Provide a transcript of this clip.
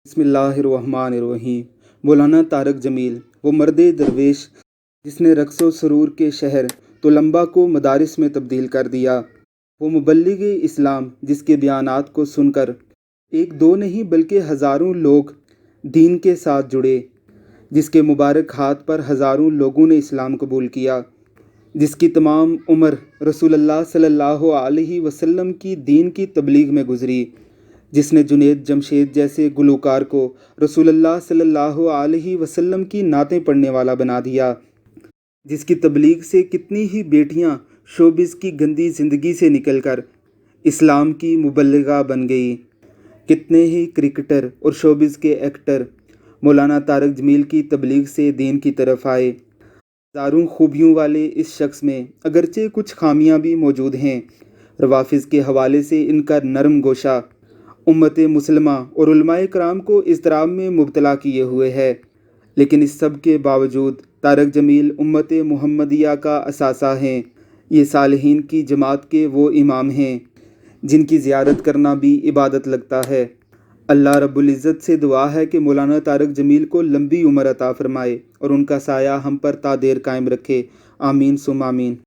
बिस्मिल्लाहिर्रहमानिर्रहीम। मौलाना तारक जमील वो मर्द दरवेश जिसने रक्स व सरूर के शहर तोलंबा को मदारिस में तब्दील कर दिया। वो मुबल्लिग इस्लाम जिसके बयानात को सुनकर एक दो नहीं बल्कि हज़ारों लोग दीन के साथ जुड़े, जिसके मुबारक हाथ पर हज़ारों लोगों ने इस्लाम कबूल किया, जिसकी तमाम उम्र रसूलुल्लाह सल्लल्लाहु अलैहि वसल्लम की दीन की तबलीग में गुजरी, जिसने जुनैद जमशेद जैसे गुलूकार को रसूलुल्लाह सल्लल्लाहु अलैहि वसल्लम की नातें पढ़ने वाला बना दिया, जिसकी तबलीग से कितनी ही बेटियां शोबिज़ की गंदी ज़िंदगी से निकलकर इस्लाम की मुबल्लिगा बन गई। कितने ही क्रिकेटर और शोबिज़ के एक्टर मौलाना तारक जमील की तबलीग से दीन की तरफ आए। हज़ारों खूबियों वाले इस शख्स में अगरचे कुछ खामियां भी मौजूद हैं। रवाफ़िज़ के हवाले से इनका नरम गोशा उम्मत मुसलमा और उलमाए कराम को इज़्तिराब में मुब्तला किए हुए है, लेकिन इस सब के बावजूद तारक जमील उम्मत मुहम्मदिया का असासा हैं। ये सालिहीन की जमात के वो इमाम हैं जिनकी ज़ियारत करना भी इबादत लगता है। अल्लाह रब्बुल इज़्ज़त से दुआ है कि मौलाना तारक जमील को लंबी उम्र अता फ़रमाए और उनका साया हम पर ता देर कायम रखे। आमीन सुम आमीन।